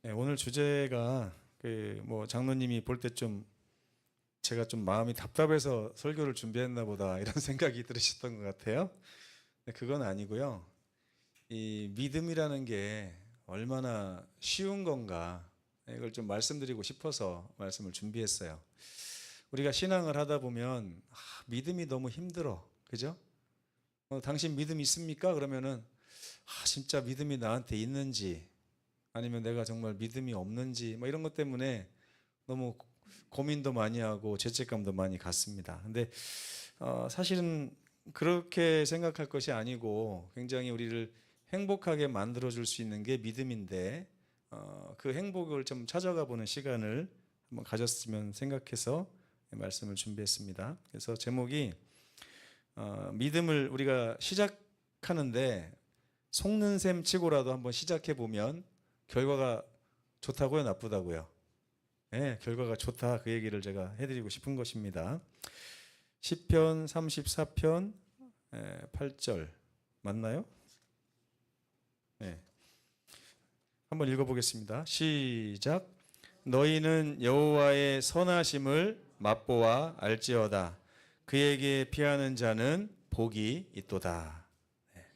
네, 오늘 주제가 장로님이 볼 때 좀 제가 좀 마음이 답답해서 설교를 준비했나 보다 이런 생각이 들으셨던 것 같아요. 네, 그건 아니고요. 이 믿음이라는 게 얼마나 쉬운 건가 이걸 좀 말씀드리고 싶어서 말씀을 준비했어요. 우리가 신앙을 하다 보면 믿음이 너무 힘들어. 그죠? 당신 믿음 있습니까? 그러면은 진짜 믿음이 나한테 있는지 아니면 내가 정말 믿음이 없는지 이런 것 때문에 너무 고민도 많이 하고 죄책감도 많이 갖습니다. 근데 사실은 그렇게 생각할 것이 아니고 굉장히 우리를 행복하게 만들어 줄 수 있는 게 믿음인데 그 행복을 좀 찾아가 보는 시간을 한번 가졌으면 생각해서 말씀을 준비했습니다. 그래서 제목이 믿음을 우리가 시작하는데 속는 셈 치고라도 한번 시작해 보면 결과가 좋다고요, 나쁘다고요? 네, 결과가 좋다. 그 얘기를 제가 해드리고 싶은 것입니다. 시편 34편 8절 맞나요? 네. 한번 읽어보겠습니다. 시작. 너희는 여호와의 선하심을 맛보아 알지어다. 그에게 피하는 자는 복이 있도다. 네.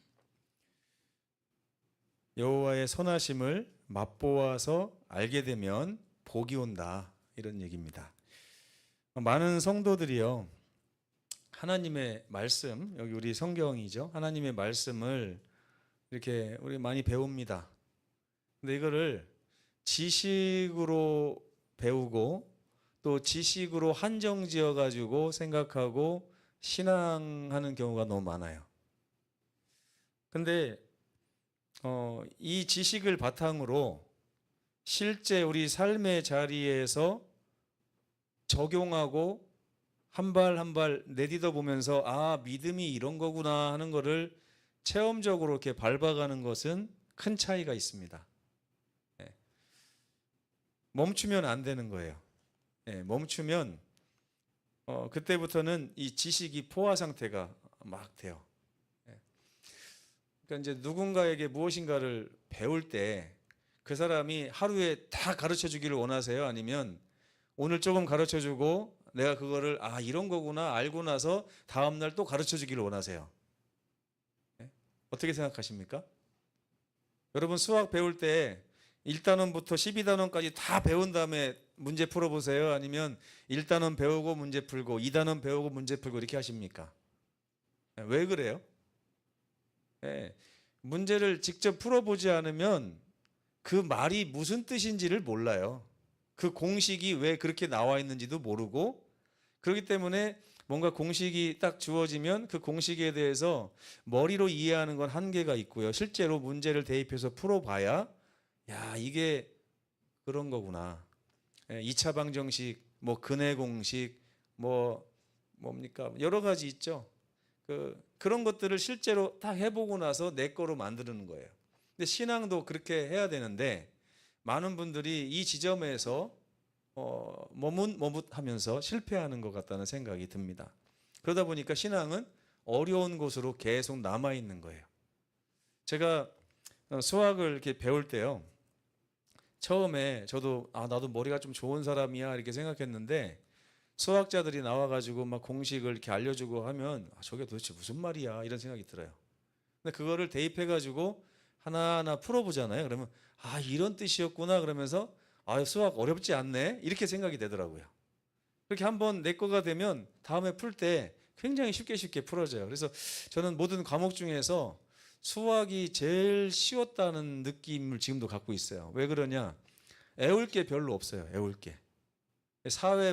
여호와의 선하심을 맛보아서 알게 되면 복이 온다. 이런 얘기입니다. 많은 성도들이요. 하나님의 말씀, 여기 우리 성경이죠. 하나님의 말씀을 이렇게 우리 많이 배웁니다. 근데 이거를 지식으로 배우고 또 지식으로 한정 지어 가지고 생각하고 신앙하는 경우가 너무 많아요. 근데 이 지식을 바탕으로 실제 우리 삶의 자리에서 적용하고 한 발 한 발 내딛어 보면서 믿음이 이런 거구나 하는 거를 체험적으로 이렇게 밟아가는 것은 큰 차이가 있습니다. 네. 멈추면 안 되는 거예요. 네, 멈추면 그때부터는 이 지식이 포화 상태가 막 돼요. 네. 그러니까 이제 누군가에게 무엇인가를 배울 때 그 사람이 하루에 다 가르쳐 주기를 원하세요? 아니면 오늘 조금 가르쳐 주고 내가 그거를 이런 거구나 알고 나서 다음날 또 가르쳐 주기를 원하세요? 네? 어떻게 생각하십니까? 여러분 수학 배울 때 1단원부터 12단원까지 다 배운 다음에 문제 풀어보세요? 아니면 1단원 배우고 문제 풀고 2단원 배우고 문제 풀고 이렇게 하십니까? 네, 왜 그래요? 네, 문제를 직접 풀어보지 않으면 그 말이 무슨 뜻인지를 몰라요. 그 공식이 왜 그렇게 나와 있는지도 모르고 그렇기 때문에 뭔가 공식이 딱 주어지면 그 공식에 대해서 머리로 이해하는 건 한계가 있고요. 실제로 문제를 대입해서 풀어봐야 이게 그런 거구나. 2차 방정식, 근해 공식, 뭡니까? 여러 가지 있죠. 그런 것들을 실제로 다 해보고 나서 내 거로 만드는 거예요. 근데 신앙도 그렇게 해야 되는데 많은 분들이 이 지점에서 머뭇머뭇하면서 실패하는 것 같다는 생각이 듭니다. 그러다 보니까 신앙은 어려운 곳으로 계속 남아 있는 거예요. 제가 수학을 이렇게 배울 때요. 처음에 저도 나도 머리가 좀 좋은 사람이야 이렇게 생각했는데 수학자들이 나와가지고 막 공식을 이렇게 알려주고 하면 저게 도대체 무슨 말이야 이런 생각이 들어요. 근데 그거를 대입해가지고 하나하나 풀어보잖아요. 그러면 이런 뜻이었구나 그러면서 수학 어렵지 않네 이렇게 생각이 되더라고요. 그렇게 한번 내 거가 되면 다음에 풀 때 굉장히 쉽게 풀어져요. 그래서 저는 모든 과목 중에서 수학이 제일 쉬웠다는 느낌을 지금도 갖고 있어요. 왜 그러냐? 애울 게 별로 없어요. 애울 게. 사회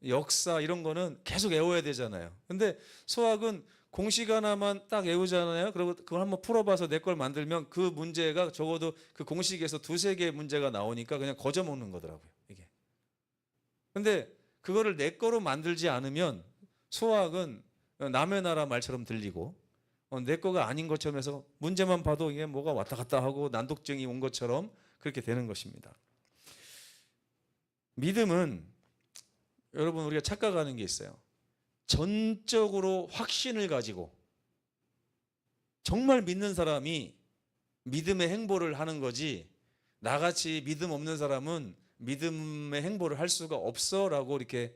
역사 이런 거는 계속 외워야 되잖아요. 근데 수학은 공식 하나만 딱 외우잖아요. 그리고 그걸 한번 풀어봐서 내 걸 만들면 그 문제가 적어도 그 공식에서 두세 개의 문제가 나오니까 그냥 거저먹는 거더라고요. 이게. 근데 그거를 내 거로 만들지 않으면 수학은 남의 나라 말처럼 들리고 내 거가 아닌 것처럼 해서 문제만 봐도 이게 뭐가 왔다 갔다 하고 난독증이 온 것처럼 그렇게 되는 것입니다. 믿음은 여러분 우리가 착각하는 게 있어요. 전적으로 확신을 가지고 정말 믿는 사람이 믿음의 행보를 하는 거지 나같이 믿음 없는 사람은 믿음의 행보를 할 수가 없어라고 이렇게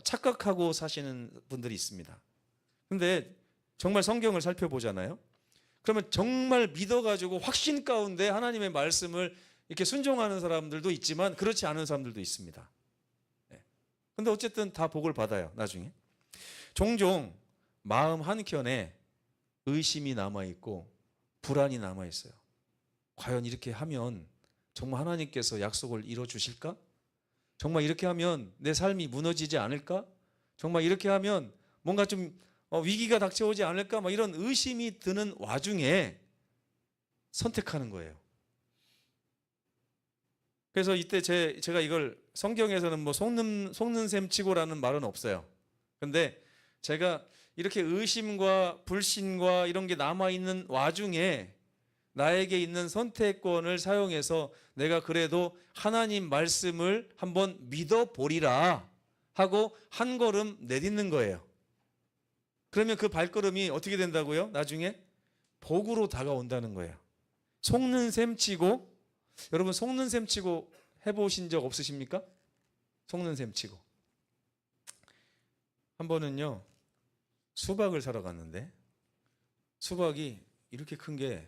착각하고 사시는 분들이 있습니다. 근데 정말 성경을 살펴보잖아요. 그러면 정말 믿어가지고 확신 가운데 하나님의 말씀을 이렇게 순종하는 사람들도 있지만 그렇지 않은 사람들도 있습니다. 근데 어쨌든 다 복을 받아요, 나중에. 종종 마음 한켠에 의심이 남아있고 불안이 남아있어요. 과연 이렇게 하면 정말 하나님께서 약속을 이뤄주실까? 정말 이렇게 하면 내 삶이 무너지지 않을까? 정말 이렇게 하면 뭔가 좀 위기가 닥쳐오지 않을까? 막 이런 의심이 드는 와중에 선택하는 거예요. 그래서 이때 제가 이걸 성경에서는 뭐 속는 셈 치고라는 말은 없어요. 근데 제가 이렇게 의심과 불신과 이런 게 남아있는 와중에 나에게 있는 선택권을 사용해서 내가 그래도 하나님 말씀을 한번 믿어보리라 하고 한 걸음 내딛는 거예요. 그러면 그 발걸음이 어떻게 된다고요? 나중에 복으로 다가온다는 거예요. 속는 셈 치고, 여러분 속는 셈 치고 해보신 적 없으십니까? 속는 셈 치고. 한 번은요, 수박을 사러 갔는데 수박이 이렇게 큰 게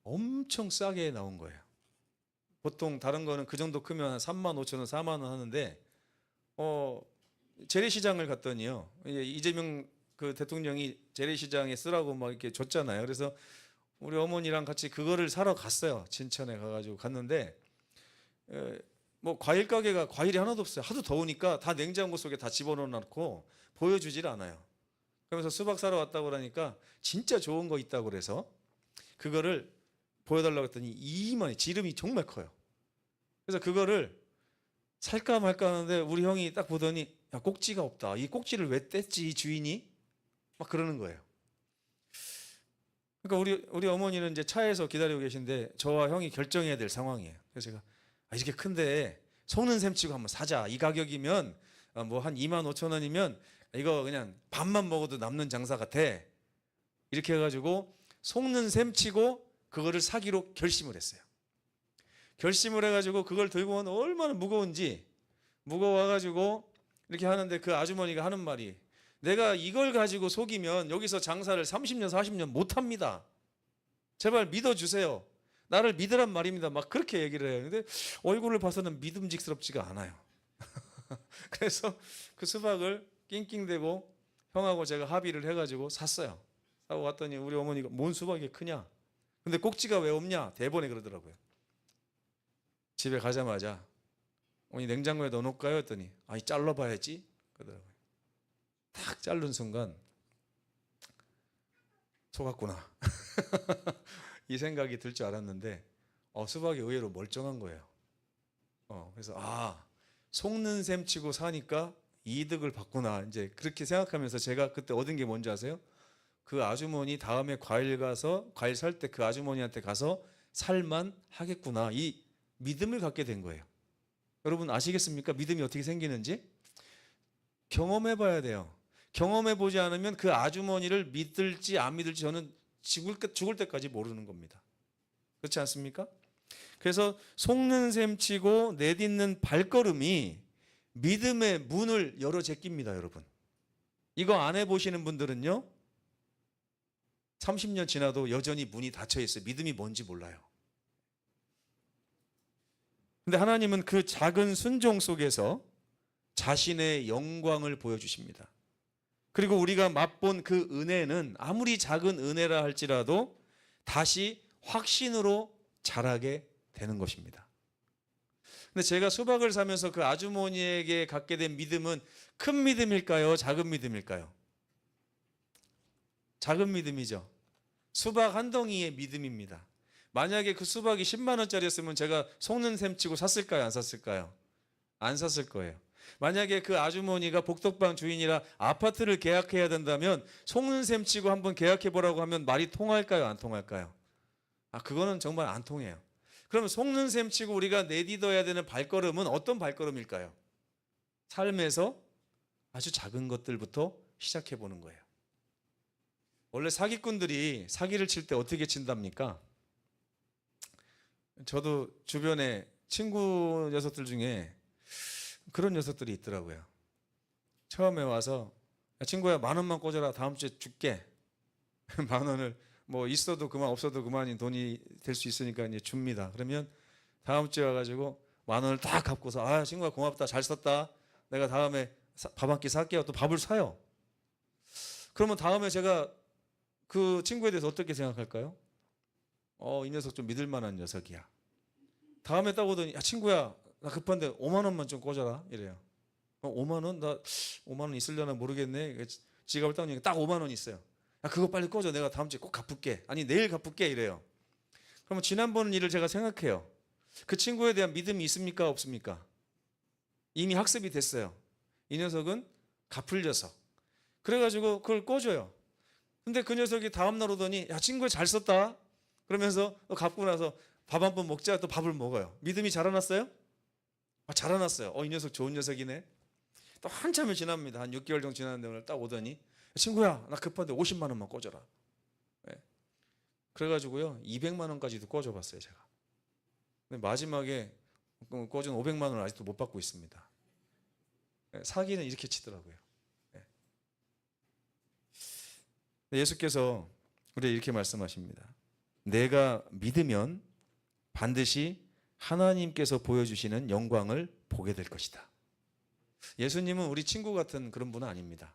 엄청 싸게 나온 거예요. 보통 다른 거는 그 정도 크면 35,000원, 4만 원 하는데 재래시장을 갔더니요, 이재명 그 대통령이 재래시장에 쓰라고 막 이렇게 줬잖아요. 그래서 우리 어머니랑 같이 그거를 사러 갔어요. 진천에 가가지고 갔는데 뭐 과일 가게가 과일이 하나도 없어요. 하도 더우니까 다 냉장고 속에 다 집어넣어놓고 보여주질 않아요. 그러면서 수박 사러 왔다고 그러니까 진짜 좋은 거 있다고 그래서 그거를 보여달라고 했더니 2만 원, 지름이 정말 커요. 그래서 그거를 살까 말까 하는데 우리 형이 딱 보더니 야, 꼭지가 없다. 이 꼭지를 왜 뗐지 주인이? 막 그러는 거예요. 그러니까 우리 어머니는 이제 차에서 기다리고 계신데 저와 형이 결정해야 될 상황이에요. 그래서 제가 이렇게 큰데 속는 셈 치고 한번 사자. 이 가격이면 뭐 한 25,000원이면 이거 그냥 밥만 먹어도 남는 장사 같아. 이렇게 해가지고 속는 셈 치고 그거를 사기로 결심을 했어요. 결심을 해가지고 그걸 들고 오면 얼마나 무거운지, 무거워가지고 이렇게 하는데 그 아주머니가 하는 말이 내가 이걸 가지고 속이면 여기서 장사를 30년 40년 못합니다. 제발 믿어주세요. 나를 믿으란 말입니다. 막 그렇게 얘기를 해요. 근데 얼굴을 봐서는 믿음직스럽지가 않아요. 그래서 그 수박을 낑낑대고 형하고 제가 합의를 해가지고 샀어요. 사고 갔더니 우리 어머니가 뭔 수박이 크냐? 근데 꼭지가 왜 없냐? 대번에 그러더라고요. 집에 가자마자 어머니 냉장고에 넣어놓을까요? 했더니 아니 잘라봐야지 그러더라고요. 탁 자른 순간 속았구나 이 생각이 들 줄 알았는데 수박이 의외로 멀쩡한 거예요. 그래서 속는 셈 치고 사니까 이득을 봤구나 이제 그렇게 생각하면서 제가 그때 얻은 게 뭔지 아세요? 그 아주머니 다음에 과일 살 때 그 아주머니한테 가서 살만 하겠구나 이 믿음을 갖게 된 거예요. 여러분 아시겠습니까? 믿음이 어떻게 생기는지? 경험해 봐야 돼요. 경험해 보지 않으면 그 아주머니를 믿을지 안 믿을지 저는 죽을 때까지 모르는 겁니다. 그렇지 않습니까? 그래서 속는 셈 치고 내딛는 발걸음이 믿음의 문을 열어 제낍니다, 여러분. 이거 안 해보시는 분들은요 30년 지나도 여전히 문이 닫혀 있어요. 믿음이 뭔지 몰라요. 근데 하나님은 그 작은 순종 속에서 자신의 영광을 보여주십니다. 그리고 우리가 맛본 그 은혜는 아무리 작은 은혜라 할지라도 다시 확신으로 자라게 되는 것입니다. 근데 제가 수박을 사면서 그 아주머니에게 갖게 된 믿음은 큰 믿음일까요? 작은 믿음일까요? 작은 믿음이죠. 수박 한 덩이의 믿음입니다. 만약에 그 수박이 10만 원짜리였으면 제가 속는 셈 치고 샀을까요? 안 샀을까요? 안 샀을 거예요. 만약에 그 아주머니가 복덕방 주인이라 아파트를 계약해야 된다면 속는 셈 치고 한번 계약해 보라고 하면 말이 통할까요? 안 통할까요? 그거는 정말 안 통해요. 그러면 속는 셈 치고 우리가 내딛어야 되는 발걸음은 어떤 발걸음일까요? 삶에서 아주 작은 것들부터 시작해 보는 거예요. 원래 사기꾼들이 사기를 칠 때 어떻게 친답니까? 저도 주변에 친구 녀석들 중에 그런 녀석들이 있더라고요. 처음에 와서 야, 친구야 10,000원만 꽂아라. 다음 주에 줄게. 10,000원을 뭐 있어도 그만 없어도 그만인 돈이 될 수 있으니까 이제 줍니다. 그러면 다음 주에 와가지고 10,000원을 딱 갚고서 아 친구야 고맙다 잘 썼다. 내가 다음에 밥 한 끼 살게요. 또 밥을 사요. 그러면 다음에 제가 그 친구에 대해서 어떻게 생각할까요? 이 녀석 좀 믿을 만한 녀석이야. 다음에 딱 오더니 야 친구야 나 급한데 50,000원만 좀 꽂아라 이래요. 50,000원? 나 50,000원 있으려나 모르겠네. 지갑을 딱 여니까 딱 50,000원 있어요. 야 그거 빨리 꽂아. 내가 다음 주에 꼭 갚을게. 아니 내일 갚을게 이래요. 그러면 지난번 일을 제가 생각해요. 그 친구에 대한 믿음이 있습니까 없습니까? 이미 학습이 됐어요. 이 녀석은 갚을 녀석. 그래가지고 그걸 꽂아요. 근데 그 녀석이 다음날 오더니 야 친구야 잘 썼다. 그러면서 갚고 나서 밥 한 번 먹자. 또 밥을 먹어요. 믿음이 자라났어요? 자라났어요. 이 녀석 좋은 녀석이네. 또 한참이 지납니다. 한 6개월 정도 지났는데 오늘 딱 오더니 친구야 나 급한데 50만 원만 꽂아라. 네. 그래가지고요 200만 원까지도 꽂아봤어요 제가. 근데 마지막에 꽂은 500만 원을 아직도 못 받고 있습니다. 네. 사기는 이렇게 치더라고요. 네. 예수께서 우리에게 이렇게 말씀하십니다. 내가 믿으면 반드시 하나님께서 보여주시는 영광을 보게 될 것이다. 예수님은 우리 친구 같은 그런 분은 아닙니다.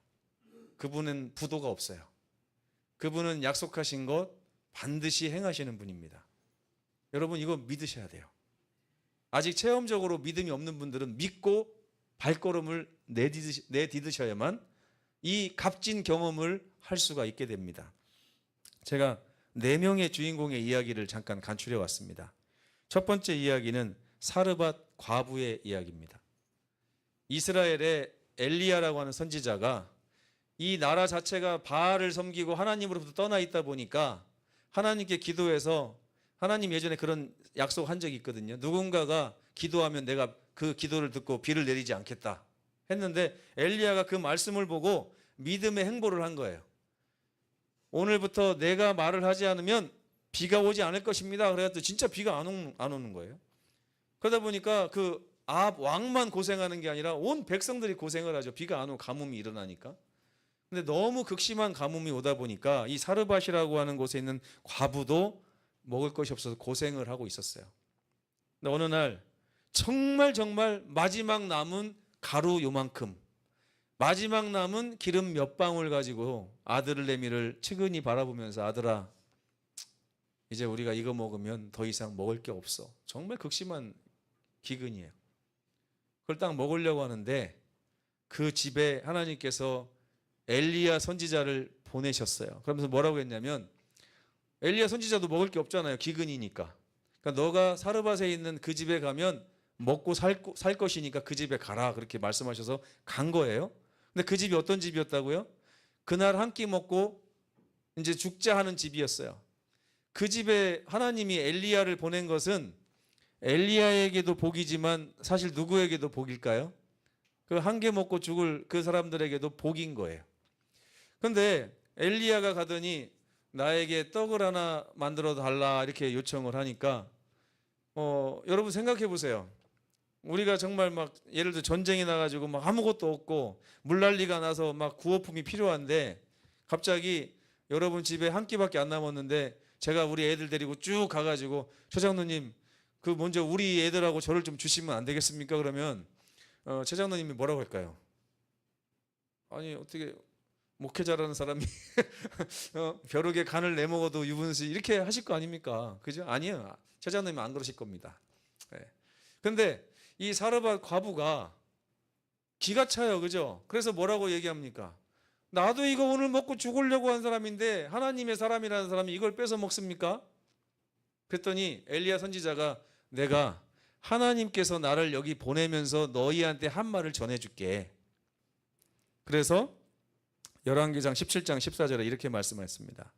그분은 부도가 없어요. 그분은 약속하신 것 반드시 행하시는 분입니다. 여러분 이거 믿으셔야 돼요. 아직 체험적으로 믿음이 없는 분들은 믿고 발걸음을 내디드셔야만 이 값진 경험을 할 수가 있게 됩니다. 제가 4명의 주인공의 이야기를 잠깐 간추려 왔습니다. 첫 번째 이야기는 사르밧 과부의 이야기입니다. 이스라엘의 엘리야라고 하는 선지자가 이 나라 자체가 바알을 섬기고 하나님으로부터 떠나 있다 보니까 하나님께 기도해서 하나님 예전에 그런 약속한 적이 있거든요. 누군가가 기도하면 내가 그 기도를 듣고 비를 내리지 않겠다 했는데 엘리야가 그 말씀을 보고 믿음의 행보를 한 거예요. 오늘부터 내가 말을 하지 않으면 비가 오지 않을 것입니다. 그래가지고 진짜 비가 안 오는 거예요. 그러다 보니까 그 아합 왕만 고생하는 게 아니라 온 백성들이 고생을 하죠. 비가 안 오고 가뭄이 일어나니까. 근데 너무 극심한 가뭄이 오다 보니까 이 사르밧이라고 하는 곳에 있는 과부도 먹을 것이 없어서 고생을 하고 있었어요. 근데 어느 날 정말 마지막 남은 가루 요만큼, 마지막 남은 기름 몇 방울 가지고 아들레미를 측은히 바라보면서 아들아 이제 우리가 이거 먹으면 더 이상 먹을 게 없어. 정말 극심한 기근이에요. 그걸 딱 먹으려고 하는데 그 집에 하나님께서 엘리야 선지자를 보내셨어요. 그러면서 뭐라고 했냐면 엘리야 선지자도 먹을 게 없잖아요. 기근이니까. 그러니까 너가 사르밧에 있는 그 집에 가면 먹고 살 것이니까 그 집에 가라. 그렇게 말씀하셔서 간 거예요. 근데 그 집이 어떤 집이었다고요? 그날 한 끼 먹고 이제 죽자 하는 집이었어요. 그 집에 하나님이 엘리야를 보낸 것은 엘리야에게도 복이지만 사실 누구에게도 복일까요? 그 한 개 먹고 죽을 그 사람들에게도 복인 거예요. 그런데 엘리야가 가더니 나에게 떡을 하나 만들어 달라 이렇게 요청을 하니까 여러분 생각해 보세요. 우리가 정말 막 예를 들어 전쟁이 나가지고 막 아무것도 없고 물난리가 나서 막 구호품이 필요한데 갑자기 여러분 집에 한 끼밖에 안 남았는데 제가 우리 애들 데리고 쭉 가가지고 최 장로님 그 먼저 우리 애들하고 저를 좀 주시면 안 되겠습니까? 그러면 최 장로님이 뭐라고 할까요? 아니 어떻게 목회자라는 사람이 벼룩에 간을 내먹어도 유분수 이렇게 하실 거 아닙니까? 그죠? 아니요. 최 장로님은 안 그러실 겁니다. 그런데 이 사르밧 과부가 기가 차요. 그죠? 그래서 뭐라고 얘기합니까? 나도 이거 오늘 먹고 죽으려고 한 사람인데 하나님의 사람이라는 사람이 이걸 뺏어 먹습니까? 그랬더니 엘리야 선지자가 내가 하나님께서 나를 여기 보내면서 너희한테 한 말을 전해줄게. 그래서 열왕기상 17장 14절에 이렇게 말씀하셨습니다.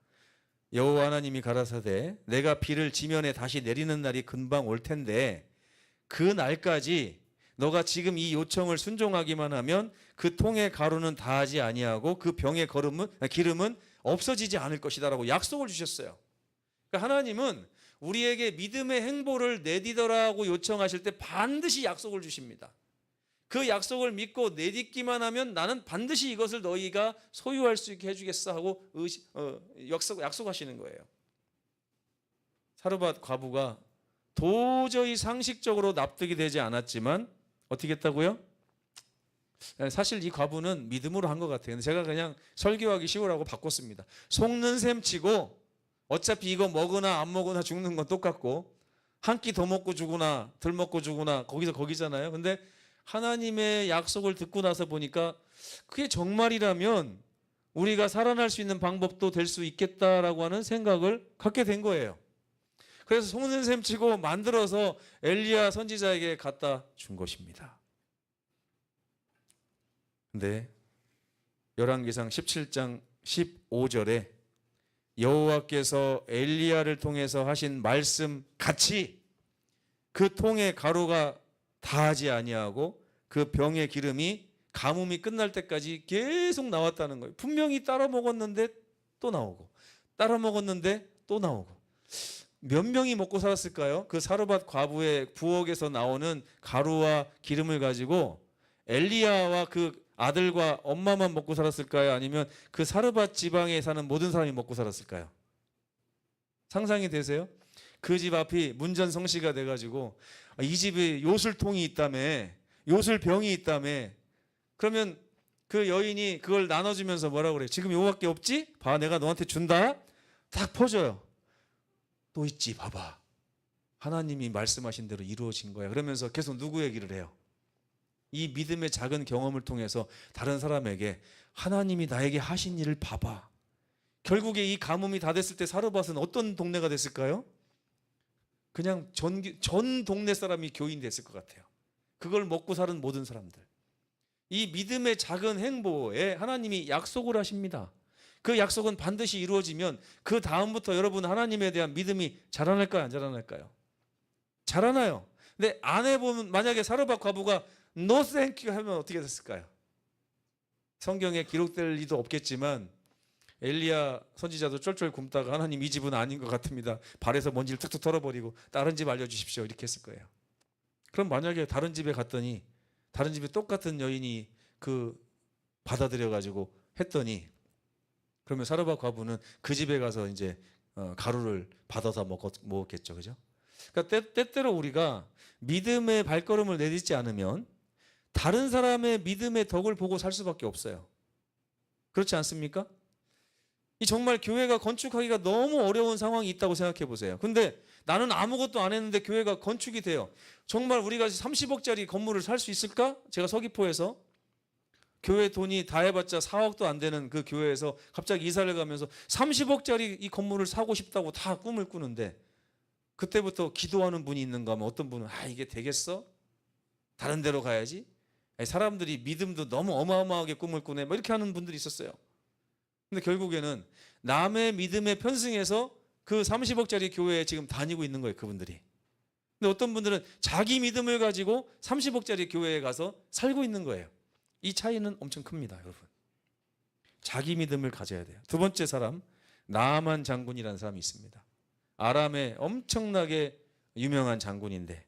여호와 하나님이 가라사대 내가 비를 지면에 다시 내리는 날이 금방 올 텐데 그 날까지 너가 지금 이 요청을 순종하기만 하면 그 통의 가루는 다하지 아니하고 그 병의 기름은 없어지지 않을 것이다라고 약속을 주셨어요. 그러니까 하나님은 우리에게 믿음의 행보를 내디더라고 요청하실 때 반드시 약속을 주십니다. 그 약속을 믿고 내딛기만 하면 나는 반드시 이것을 너희가 소유할 수 있게 해주겠어 하고 약속하시는 거예요. 사르밧 과부가 도저히 상식적으로 납득이 되지 않았지만 어떻게 했다고요? 사실 이 과부는 믿음으로 한 것 같아요. 제가 그냥 설교하기 쉬우라고 바꿨습니다. 속는 셈 치고 어차피 이거 먹으나 안 먹으나 죽는 건 똑같고 한 끼 더 먹고 죽으나 덜 먹고 죽으나 거기서 거기잖아요. 근데 하나님의 약속을 듣고 나서 보니까 그게 정말이라면 우리가 살아날 수 있는 방법도 될 수 있겠다라고 하는 생각을 갖게 된 거예요. 그래서 속는 셈 치고 만들어서 엘리야 선지자에게 갖다 준 것입니다. 근데 열왕기상 17장 15절에 여호와께서 엘리야를 통해서 하신 말씀 같이 그 통에 가루가 다하지 아니하고 그 병의 기름이 가뭄이 끝날 때까지 계속 나왔다는 거예요. 분명히 따라 먹었는데 또 나오고 따라 먹었는데 또 나오고. 몇 명이 먹고 살았을까요? 그 사르밧 과부의 부엌에서 나오는 가루와 기름을 가지고 엘리야와 그 아들과 엄마만 먹고 살았을까요? 아니면 그 사르밧 지방에 사는 모든 사람이 먹고 살았을까요? 상상이 되세요? 그 집 앞이 문전성시가 돼가지고 이 집에 요술통이 있다며, 요술병이 있다며. 그러면 그 여인이 그걸 나눠주면서 뭐라고 그래요? 지금 요거밖에 없지? 봐, 내가 너한테 준다. 딱 퍼줘요. 또 있지, 봐봐. 하나님이 말씀하신 대로 이루어진 거야. 그러면서 계속 누구 얘기를 해요? 이 믿음의 작은 경험을 통해서 다른 사람에게 하나님이 나에게 하신 일을 봐봐. 결국에 이 가뭄이 다 됐을 때 사르밧은 어떤 동네가 됐을까요? 그냥 전 동네 사람이 교인 됐을 것 같아요. 그걸 먹고 사는 모든 사람들. 이 믿음의 작은 행보에 하나님이 약속을 하십니다. 그 약속은 반드시 이루어지면 그 다음부터 여러분 하나님에 대한 믿음이 자라날까요? 안 자라날까요? 자라나요. 근데 안 해보면 만약에 사르밧 과부가 No thank you 하면 어떻게 됐을까요? 성경에 기록될 리도 없겠지만 엘리야 선지자도 쫄쫄 굶다가 하나님 이 집은 아닌 것 같습니다. 발에서 먼지를 툭툭 털어버리고 다른 집 알려주십시오 이렇게 했을 거예요. 그럼 만약에 다른 집에 갔더니 다른 집에 똑같은 여인이 그 받아들여가지고 했더니 그러면 사르밧 과부는 그 집에 가서 이제 가루를 받아서 먹었겠죠, 그죠? 그러니까 때때로 우리가 믿음의 발걸음을 내딛지 않으면 다른 사람의 믿음의 덕을 보고 살 수밖에 없어요. 그렇지 않습니까? 이 정말 교회가 건축하기가 너무 어려운 상황이 있다고 생각해 보세요. 근데 나는 아무것도 안 했는데 교회가 건축이 돼요. 정말 우리가 30억짜리 건물을 살 수 있을까? 제가 서귀포에서 교회 돈이 다 해봤자 4억도 안 되는 그 교회에서 갑자기 이사를 가면서 30억짜리 이 건물을 사고 싶다고 다 꿈을 꾸는데 그때부터 기도하는 분이 있는가 하면 어떤 분은 이게 되겠어? 다른 데로 가야지? 사람들이 믿음도 너무 어마어마하게 꿈을 꾸네 뭐 이렇게 하는 분들이 있었어요. 근데 결국에는 남의 믿음에 편승해서 그 30억짜리 교회에 지금 다니고 있는 거예요, 그분들이. 근데 어떤 분들은 자기 믿음을 가지고 30억짜리 교회에 가서 살고 있는 거예요. 이 차이는 엄청 큽니다, 여러분. 자기 믿음을 가져야 돼요. 두 번째 사람, 나아만 장군이라는 사람이 있습니다. 아람의 엄청나게 유명한 장군인데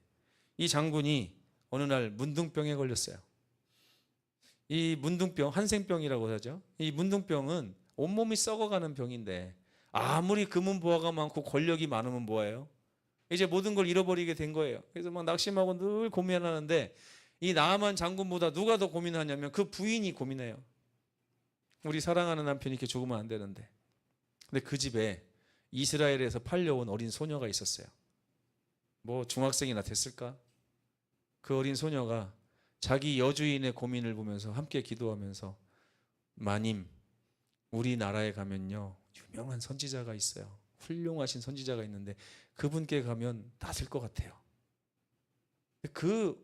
이 장군이 어느 날 문둥병에 걸렸어요. 이 문둥병, 한생병이라고 하죠. 이 문둥병은 온몸이 썩어가는 병인데 아무리 금은 보화가 많고 권력이 많으면 뭐예요? 이제 모든 걸 잃어버리게 된 거예요. 그래서 막 낙심하고 늘 고민하는데 이 나아만 장군보다 누가 더 고민하냐면 그 부인이 고민해요. 우리 사랑하는 남편이 이렇게 죽으면 안 되는데. 근데 그 집에 이스라엘에서 팔려온 어린 소녀가 있었어요. 뭐 중학생이나 됐을까? 그 어린 소녀가 자기 여주인의 고민을 보면서 함께 기도하면서 마님, 우리나라에 가면요 유명한 선지자가 있어요. 훌륭하신 선지자가 있는데 그분께 가면 낫을 것 같아요. 그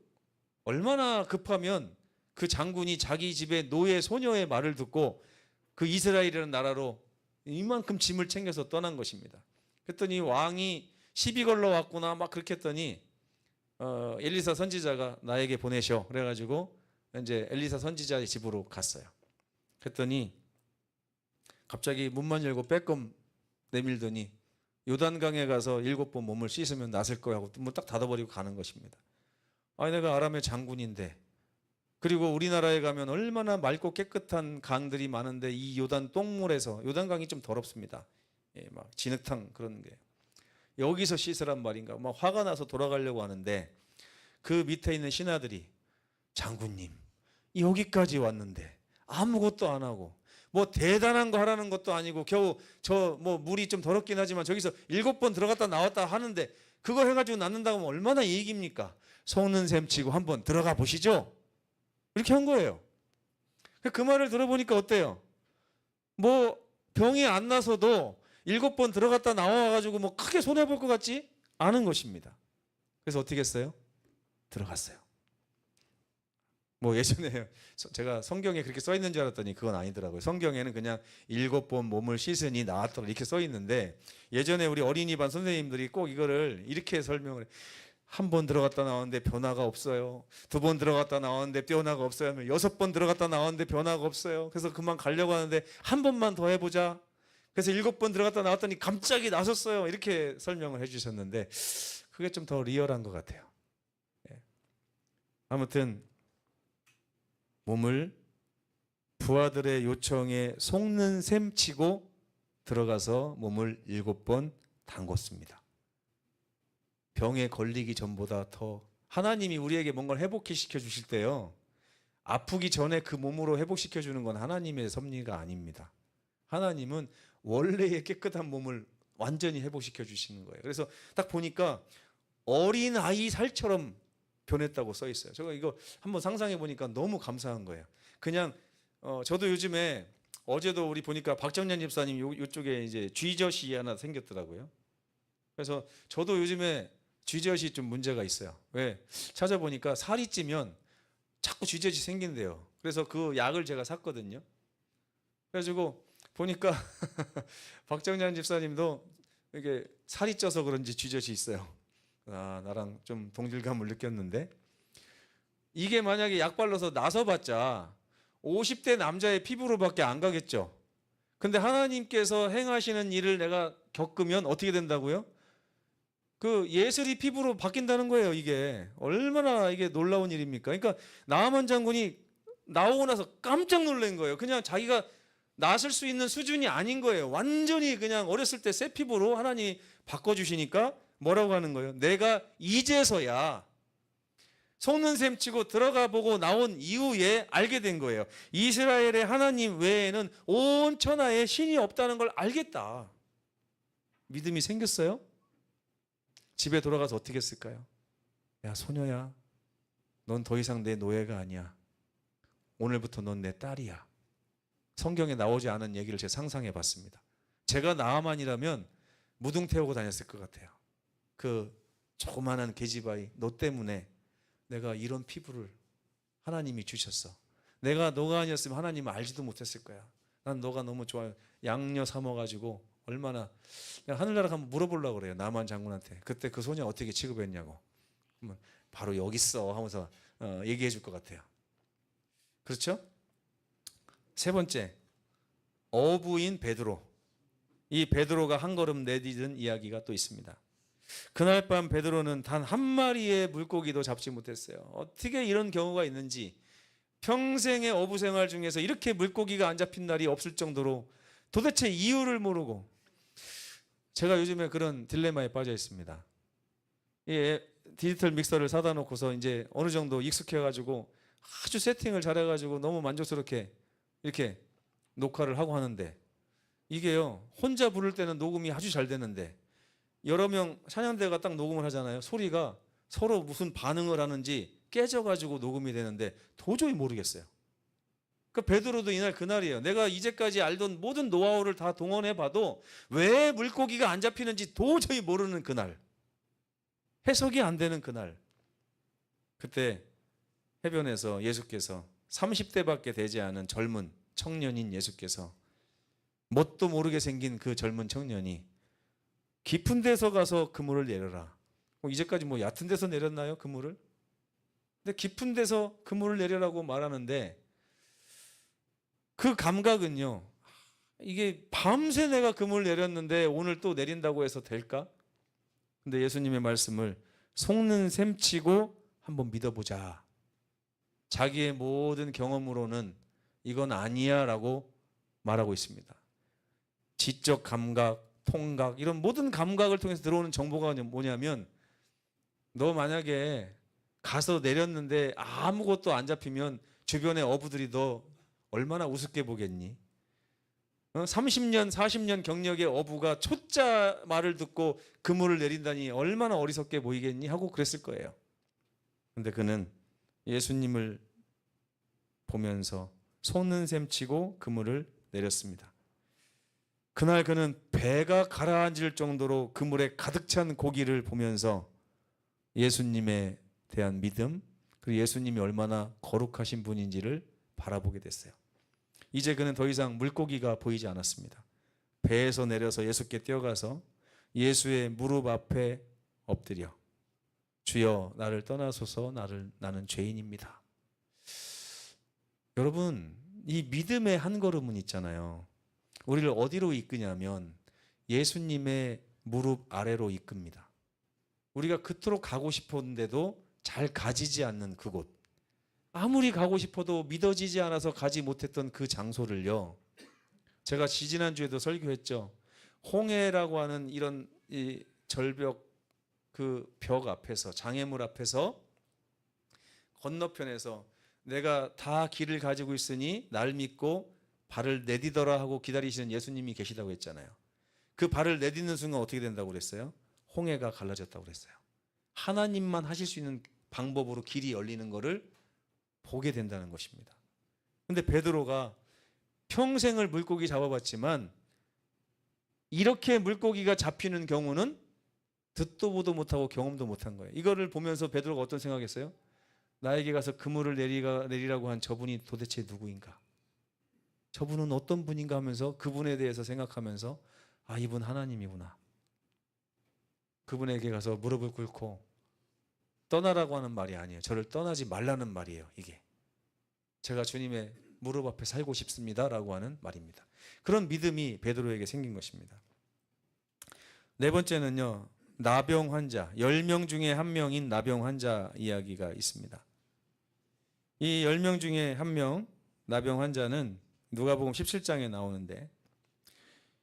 얼마나 급하면 그 장군이 자기 집의 노예 소녀의 말을 듣고 그 이스라엘이라는 나라로 이만큼 짐을 챙겨서 떠난 것입니다. 그랬더니 왕이 시비 걸러 왔구나 막 그렇게 했더니 엘리사 선지자가 나에게 보내셔 그래가지고 이제 엘리사 선지자의 집으로 갔어요. 그랬더니 갑자기 문만 열고 빼꼼 내밀더니 요단강에 가서 7번 몸을 씻으면 낫을 거야 하고 문 딱 닫아버리고 가는 것입니다. 아니 내가 아람의 장군인데, 그리고 우리나라에 가면 얼마나 맑고 깨끗한 강들이 많은데 이 요단 똥물에서, 요단강이 좀 더럽습니다. 예, 막 진흙탕 그런 게, 여기서 씻으란 말인가 막 화가 나서 돌아가려고 하는데, 그 밑에 있는 신하들이 장군님 여기까지 왔는데 아무것도 안 하고 뭐 대단한 거 하라는 것도 아니고 겨우 저 뭐 물이 좀 더럽긴 하지만 저기서 7번 들어갔다 나왔다 하는데 그거 해가지고 낫는다고 하면 얼마나 이익입니까? 속는 셈 치고 한번 들어가 보시죠. 이렇게 한 거예요. 그 말을 들어보니까 어때요? 뭐 병이 안 나서도 7번 들어갔다 나와가지고 뭐 크게 손해볼 것 같지 않은 것입니다. 그래서 어떻게 했어요? 들어갔어요. 뭐 예전에 제가 성경에 그렇게 써 있는 줄 알았더니 그건 아니더라고요. 성경에는 그냥 7번 몸을 씻으니 나았더라 이렇게 써 있는데, 예전에 우리 어린이반 선생님들이 꼭 이거를 이렇게 설명을 해요. 한 번 들어갔다 나왔는데 변화가 없어요. 2번 들어갔다 나왔는데 변화가 없어요. 6번 들어갔다 나왔는데 변화가 없어요. 그래서 그만 가려고 하는데 한 번만 더 해보자. 그래서 7번 들어갔다 나왔더니 갑자기 나섰어요. 이렇게 설명을 해주셨는데 그게 좀 더 리얼한 것 같아요. 아무튼 몸을 부하들의 요청에 속는 셈 치고 들어가서 몸을 7번 담궜습니다. 병에 걸리기 전보다 더 하나님이 우리에게 뭔가를 회복시켜 주실 때요, 아프기 전에 그 몸으로 회복시켜 주는 건 하나님의 섭리가 아닙니다. 하나님은 원래의 깨끗한 몸을 완전히 회복시켜 주시는 거예요. 그래서 딱 보니까 어린 아이 살처럼 변했다고 써 있어요. 제가 이거 한번 상상해 보니까 너무 감사한 거예요. 그냥 저도 요즘에, 어제도 우리 보니까 박정년 집사님 요쪽에 이제 쥐젖이 하나 생겼더라고요. 그래서 저도 요즘에 쥐젖이 좀 문제가 있어요. 왜? 찾아보니까 살이 찌면 자꾸 쥐젖이 생긴대요. 그래서 그 약을 제가 샀거든요. 그래가지고 보니까 박정년 집사님도 이게 살이 쪄서 그런지 쥐젖이 있어요. 아, 나랑 좀 동질감을 느꼈는데, 이게 만약에 약 발라서 나서봤자 50대 남자의 피부로밖에 안 가겠죠. 근데 하나님께서 행하시는 일을 내가 겪으면 어떻게 된다고요? 그 예슬이 피부로 바뀐다는 거예요. 이게 얼마나 이게 놀라운 일입니까? 그러니까 나아만 장군이 나오고 나서 깜짝 놀란 거예요. 그냥 자기가 나설 수 있는 수준이 아닌 거예요. 완전히 그냥 어렸을 때 새 피부로 하나님이 바꿔주시니까 뭐라고 하는 거예요? 내가 이제서야 속는 셈 치고 들어가 보고 나온 이후에 알게 된 거예요. 이스라엘의 하나님 외에는 온 천하에 신이 없다는 걸 알겠다. 믿음이 생겼어요? 집에 돌아가서 어떻게 했을까요? 야, 소녀야, 넌 더 이상 내 노예가 아니야. 오늘부터 넌 내 딸이야. 성경에 나오지 않은 얘기를 제가 상상해 봤습니다. 제가 나아만이라면 무등 태우고 다녔을 것 같아요. 그 조그마한 계집아이, 너 때문에 내가 이런 피부를 하나님이 주셨어. 내가 너가 아니었으면 하나님은 알지도 못했을 거야. 난 너가 너무 좋아요. 양녀 삼아가지고 얼마나, 내가 하늘나라 한번 물어보려고 그래요. 나만 장군한테. 그때 그 소녀 어떻게 취급했냐고. 그러면 바로 여기 있어 하면서 얘기해 줄 것 같아요. 그렇죠? 세 번째, 어부인 베드로. 이 베드로가 한 걸음 내디딘 이야기가 또 있습니다. 그날 밤 베드로는 단 한 마리의 물고기도 잡지 못했어요. 어떻게 이런 경우가 있는지, 평생의 어부 생활 중에서 이렇게 물고기가 안 잡힌 날이 없을 정도로 도대체 이유를 모르고, 제가 요즘에 그런 딜레마에 빠져 있습니다. 이 디지털 믹서를 사다 놓고서 이제 어느 정도 익숙해가지고 아주 세팅을 잘해가지고 너무 만족스럽게 이렇게 녹화를 하고 하는데, 이게요, 혼자 부를 때는 녹음이 아주 잘 되는데 여러 명 찬양대가 딱 녹음을 하잖아요. 소리가 서로 무슨 반응을 하는지 깨져가지고 녹음이 되는데 도저히 모르겠어요. 그 베드로도 이날 그날이에요. 내가 이제까지 알던 모든 노하우를 다 동원해봐도 왜 물고기가 안 잡히는지 도저히 모르는 그날, 해석이 안 되는 그날, 그때 해변에서 예수께서 30대밖에 되지 않은 젊은 청년인 예수께서, 뭣도 모르게 생긴 그 젊은 청년이 깊은 데서 가서 그물을 내려라. 이제까지 뭐 얕은 데서 내렸나요? 그물을? 근데 깊은 데서 그물을 내려라고 말하는데 그 감각은요, 이게 밤새 내가 그물 내렸는데 오늘 또 내린다고 해서 될까? 근데 예수님의 말씀을 속는 셈치고 한번 믿어보자. 자기의 모든 경험으로는 이건 아니야 라고 말하고 있습니다. 지적 감각, 통각 이런 모든 감각을 통해서 들어오는 정보가 뭐냐면 너 만약에 가서 내렸는데 아무것도 안 잡히면 주변의 어부들이 너 얼마나 우습게 보겠니? 30년, 40년 경력의 어부가 초짜 말을 듣고 그물을 내린다니 얼마나 어리석게 보이겠니? 하고 그랬을 거예요. 근데 그는 예수님을 보면서 속는 셈치고 그물을 내렸습니다. 그날 그는 배가 가라앉을 정도로 그물에 가득 찬 고기를 보면서 예수님에 대한 믿음, 그리고 예수님이 얼마나 거룩하신 분인지를 바라보게 됐어요. 이제 그는 더 이상 물고기가 보이지 않았습니다. 배에서 내려서 예수께 뛰어가서 예수의 무릎 앞에 엎드려 주여 나를 떠나소서 나는 죄인입니다. 여러분, 이 믿음의 한 걸음은 있잖아요. 우리를 어디로 이끄냐면 예수님의 무릎 아래로 이끕니다. 우리가 그토록 가고 싶었는데도 잘 가지지 않는 그곳, 아무리 가고 싶어도 믿어지지 않아서 가지 못했던 그 장소를요, 제가 지지난주에도 설교했죠. 홍해라고 하는 이런 이 절벽 그 벽 앞에서, 장애물 앞에서 건너편에서 내가 다 길을 가지고 있으니 날 믿고 발을 내디더라 하고 기다리시는 예수님이 계시다고 했잖아요. 그 발을 내딛는 순간 어떻게 된다고 그랬어요? 홍해가 갈라졌다고 그랬어요. 하나님만 하실 수 있는 방법으로 길이 열리는 것을 보게 된다는 것입니다. 근데 베드로가 평생을 물고기 잡아봤지만 이렇게 물고기가 잡히는 경우는 듣도 보도 못하고 경험도 못한 거예요. 이거를 보면서 베드로가 어떤 생각했어요? 나에게 가서 그물을 내리라고 한 저분이 도대체 누구인가? 저분은 어떤 분인가 하면서 그분에 대해서 생각하면서 아, 이분 하나님이구나. 그분에게 가서 무릎을 꿇고 떠나라고 하는 말이 아니에요. 저를 떠나지 말라는 말이에요. 이게 제가 주님의 무릎 앞에 살고 싶습니다 라고 하는 말입니다. 그런 믿음이 베드로에게 생긴 것입니다. 네 번째는요, 나병 환자, 10명 중에 한 명인 나병 환자 이야기가 있습니다. 이 10명 중에 한 명 나병 환자는 누가복음 17장에 나오는데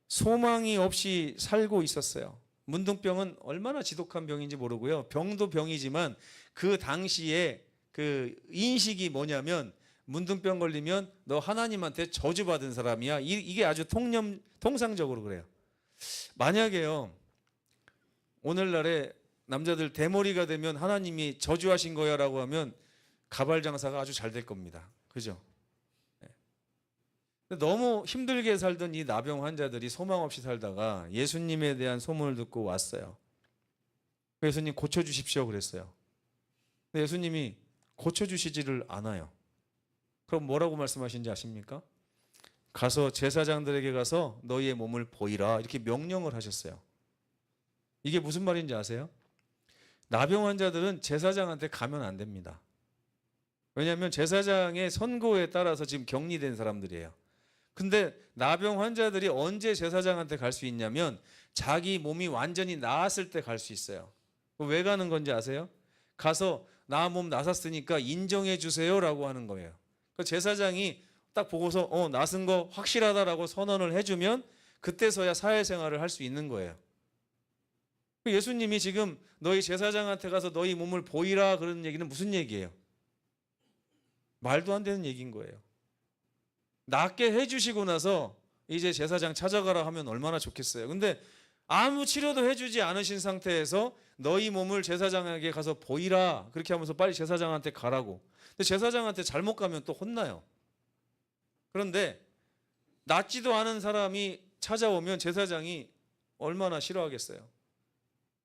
소망이 없이 살고 있었어요. 문둥병은 얼마나 지독한 병인지 모르고요. 병도 병이지만 그 당시에 그 인식이 뭐냐면 문둥병 걸리면 너 하나님한테 저주받은 사람이야. 이게 아주 통상적으로 그래요. 만약에요, 오늘날에 남자들 대머리가 되면 하나님이 저주하신 거야 라고 하면 가발 장사가 아주 잘 될 겁니다. 그죠? 너무 힘들게 살던 이 나병 환자들이 소망 없이 살다가 예수님에 대한 소문을 듣고 왔어요. 예수님 고쳐주십시오 그랬어요. 근데 예수님이 고쳐주시지를 않아요. 그럼 뭐라고 말씀하신지 아십니까? 가서 제사장들에게 가서 너희의 몸을 보이라 이렇게 명령을 하셨어요. 이게 무슨 말인지 아세요? 나병 환자들은 제사장한테 가면 안 됩니다. 왜냐하면 제사장의 선고에 따라서 지금 격리된 사람들이에요. 근데 나병 환자들이 언제 제사장한테 갈 수 있냐면 자기 몸이 완전히 나았을 때 갈 수 있어요. 왜 가는 건지 아세요? 가서 나 몸 나았으니까 인정해 주세요라고 하는 거예요. 제사장이 딱 보고서 나은 거 확실하다라고 선언을 해주면 그때서야 사회생활을 할 수 있는 거예요. 예수님이 지금 너희 제사장한테 가서 너희 몸을 보이라 그러는 얘기는 무슨 얘기예요? 말도 안 되는 얘기인 거예요. 낫게 해주시고 나서 이제 제사장 찾아가라 하면 얼마나 좋겠어요. 근데 아무 치료도 해주지 않으신 상태에서 너희 몸을 제사장에게 가서 보이라 그렇게 하면서 빨리 제사장한테 가라고. 근데 제사장한테 잘못 가면 또 혼나요. 그런데 낫지도 않은 사람이 찾아오면 제사장이 얼마나 싫어하겠어요.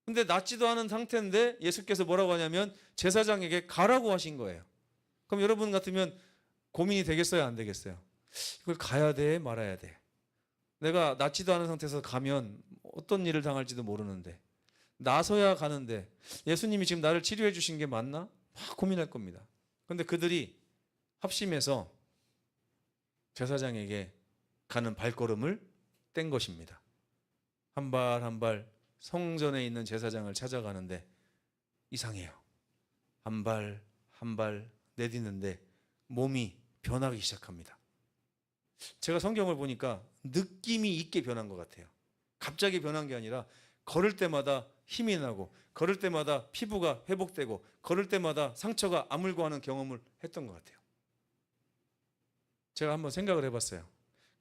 근데 낫지도 않은 상태인데 예수께서 뭐라고 하냐면 제사장에게 가라고 하신 거예요. 그럼 여러분 같으면 고민이 되겠어요, 안 되겠어요? 이걸 가야 돼, 말아야 돼. 내가 낫지도 않은 상태에서 가면 어떤 일을 당할지도 모르는데 나서야 가는데 예수님이 지금 나를 치료해 주신 게 맞나? 막 고민할 겁니다. 그런데 그들이 합심해서 제사장에게 가는 발걸음을 뗀 것입니다. 한 발 한 발 성전에 있는 제사장을 찾아가는데 이상해요. 한 발 한 발 내딛는데 몸이 변하기 시작합니다. 제가 성경을 보니까 느낌이 있게 변한 것 같아요. 갑자기 변한 게 아니라 걸을 때마다 힘이 나고, 걸을 때마다 피부가 회복되고, 걸을 때마다 상처가 아물고 하는 경험을 했던 것 같아요. 제가 한번 생각을 해봤어요.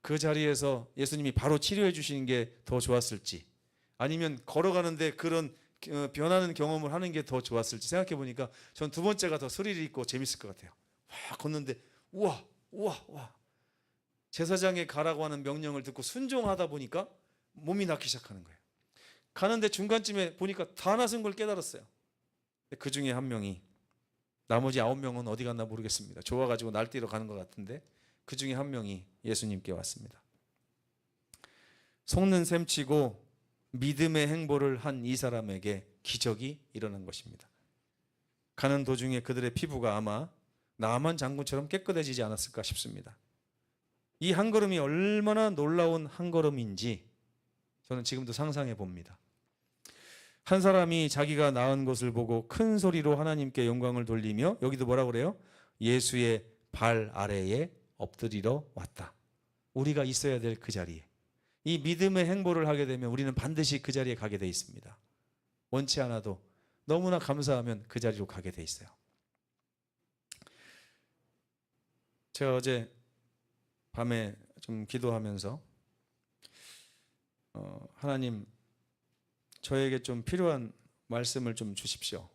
그 자리에서 예수님이 바로 치료해 주시는 게 더 좋았을지, 아니면 걸어가는데 그런 변하는 경험을 하는 게 더 좋았을지 생각해 보니까 전 두 번째가 더 스릴이 있고 재밌을 것 같아요. 와, 걷는데 우와 우와 와, 제사장에 가라고 하는 명령을 듣고 순종하다 보니까 몸이 낫기 시작하는 거예요. 가는데 중간쯤에 보니까 다 나선 걸 깨달았어요. 그 중에 한 명이, 나머지 9명은 어디 갔나 모르겠습니다. 좋아가지고 날뛰러 가는 것 같은데 그 중에 한 명이 예수님께 왔습니다. 속는 셈치고 믿음의 행보를 한 이 사람에게 기적이 일어난 것입니다. 가는 도중에 그들의 피부가 아마 나만 장군처럼 깨끗해지지 않았을까 싶습니다. 이 한 걸음이 얼마나 놀라운 한 걸음인지 저는 지금도 상상해 봅니다. 한 사람이 자기가 나은 것을 보고 큰 소리로 하나님께 영광을 돌리며, 여기도 뭐라고 그래요? 예수의 발 아래에 엎드리러 왔다. 우리가 있어야 될 그 자리에, 이 믿음의 행보를 하게 되면 우리는 반드시 그 자리에 가게 돼 있습니다. 원치 않아도 너무나 감사하면 그 자리로 가게 돼 있어요. 제가 어제 밤에 좀 기도하면서 하나님, 저에게 좀 필요한 말씀을 좀 주십시오.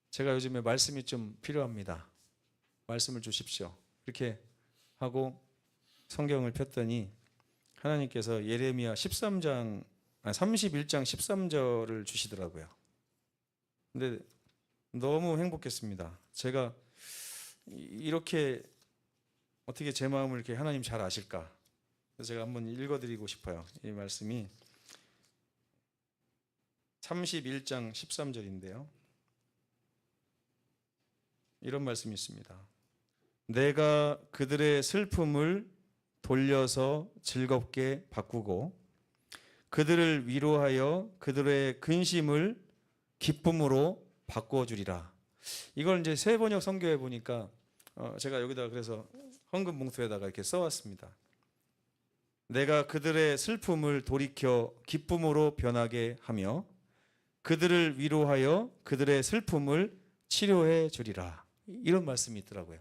제가 요즘에 말씀이 좀 필요합니다. 말씀을 주십시오. 이렇게 하고 성경을 폈더니 하나님께서 예레미야 31장 13절을 주시더라고요. 근데 너무 행복했습니다. 제가 이렇게 어떻게 제 마음을 이렇게 하나님 잘 아실까? 그래서 제가 한번 읽어드리고 싶어요. 이 말씀이 31장 13절인데요. 이런 말씀이 있습니다. 내가 그들의 슬픔을 돌려서 즐겁게 바꾸고 그들을 위로하여 그들의 근심을 기쁨으로 바꿔주리라. 이걸 이제 새 번역 성경에 보니까 제가 여기다가 그래서 헌금 봉투에다가 이렇게 써왔습니다. 내가 그들의 슬픔을 돌이켜 기쁨으로 변하게 하며 그들을 위로하여 그들의 슬픔을 치료해 주리라. 이런 말씀이 있더라고요.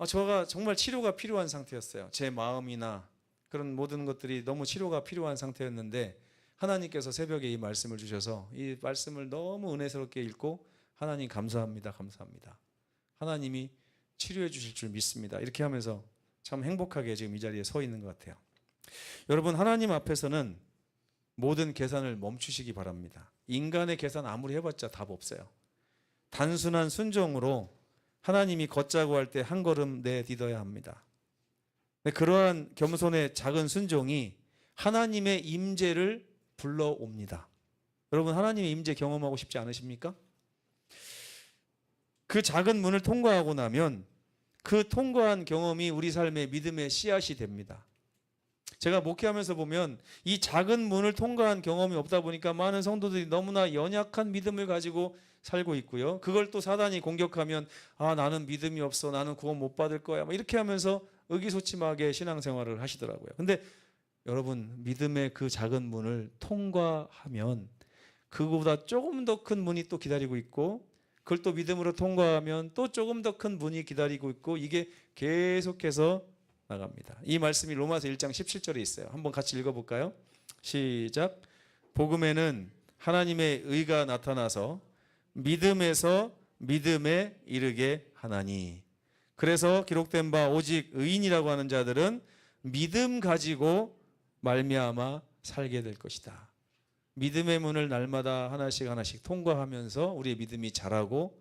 저가 정말 치료가 필요한 상태였어요. 제 마음이나 그런 모든 것들이 너무 치료가 필요한 상태였는데 하나님께서 새벽에 이 말씀을 주셔서 이 말씀을 너무 은혜스럽게 읽고 하나님 감사합니다. 감사합니다. 하나님이 치료해 주실 줄 믿습니다. 이렇게 하면서 참 행복하게 지금 이 자리에 서 있는 것 같아요. 여러분, 하나님 앞에서는 모든 계산을 멈추시기 바랍니다. 인간의 계산 아무리 해봤자 답 없어요. 단순한 순종으로 하나님이 걷자고 할 때 한 걸음 내딛어야 합니다. 그러한 겸손의 작은 순종이 하나님의 임재를 불러옵니다. 여러분, 하나님의 임재 경험하고 싶지 않으십니까? 그 작은 문을 통과하고 나면 그 통과한 경험이 우리 삶의 믿음의 씨앗이 됩니다. 제가 목회하면서 보면 이 작은 문을 통과한 경험이 없다 보니까 많은 성도들이 너무나 연약한 믿음을 가지고 살고 있고요. 그걸 또 사단이 공격하면 나는 믿음이 없어, 나는 구원 못 받을 거야, 이렇게 하면서 의기소침하게 신앙생활을 하시더라고요. 근데 여러분, 믿음의 그 작은 문을 통과하면 그거보다 조금 더 큰 문이 또 기다리고 있고, 그걸 또 믿음으로 통과하면 또 조금 더 큰 문이 기다리고 있고, 이게 계속해서 나갑니다. 이 말씀이 로마서 1장 17절에 있어요. 한번 같이 읽어볼까요? 시작. 복음에는 하나님의 의가 나타나서 믿음에서 믿음에 이르게 하나니. 그래서 기록된 바 오직 의인이라고 하는 자들은 믿음 가지고 말미암아 살게 될 것이다. 믿음의 문을 날마다 하나씩 하나씩 통과하면서 우리의 믿음이 자라고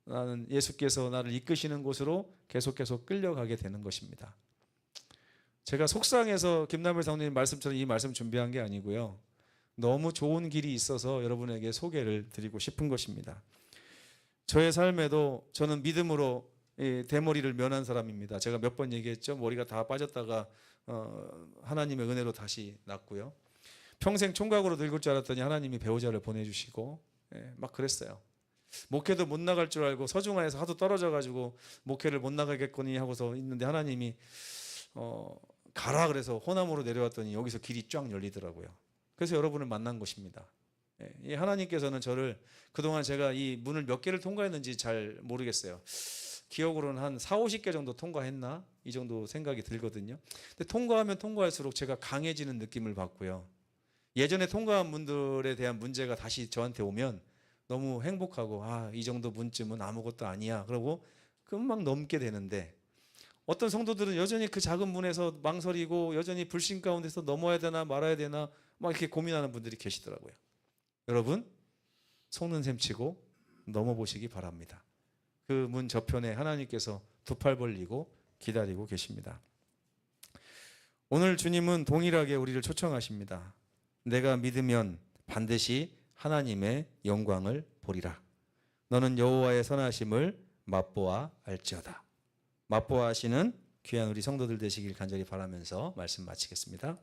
나는 예수께서 나를 이끄시는 곳으로 계속 끌려가게 되는 것입니다. 제가 속상해서 김남일 사모님 말씀처럼 이 말씀 준비한 게 아니고요. 너무 좋은 길이 있어서 여러분에게 소개를 드리고 싶은 것입니다. 저의 삶에도 저는 믿음으로 대머리를 면한 사람입니다. 제가 몇 번 얘기했죠. 머리가 다 빠졌다가 하나님의 은혜로 다시 났고요. 평생 총각으로 늙을 줄 알았더니 하나님이 배우자를 보내주시고 막 그랬어요. 목회도 못 나갈 줄 알고 서중화에서 하도 떨어져가지고 목회를 못 나가겠거니 하고서 있는데 하나님이 가라 그래서 호남으로 내려왔더니 여기서 길이 쫙 열리더라고요. 그래서 여러분을 만난 것입니다. 이 하나님께서는 저를 그동안 제가 이 문을 몇 개를 통과했는지 잘 모르겠어요. 기억으로는 한 4, 50개 정도 통과했나? 이 정도 생각이 들거든요. 근데 통과하면 통과할수록 제가 강해지는 느낌을 받고요. 예전에 통과한 문들에 대한 문제가 다시 저한테 오면 너무 행복하고 이 정도 문쯤은 아무것도 아니야. 그러고 금방 넘게 되는데 어떤 성도들은 여전히 그 작은 문에서 망설이고 여전히 불신 가운데서 넘어야 되나 말아야 되나 막 이렇게 고민하는 분들이 계시더라고요. 여러분 속는 셈 치고 넘어보시기 바랍니다. 그 문 저편에 하나님께서 두 팔 벌리고 기다리고 계십니다. 오늘 주님은 동일하게 우리를 초청하십니다. 내가 믿으면 반드시 하나님의 영광을 보리라. 너는 여호와의 선하심을 맛보아 알지어다. 맛보아 하시는 귀한 우리 성도들 되시길 간절히 바라면서 말씀 마치겠습니다.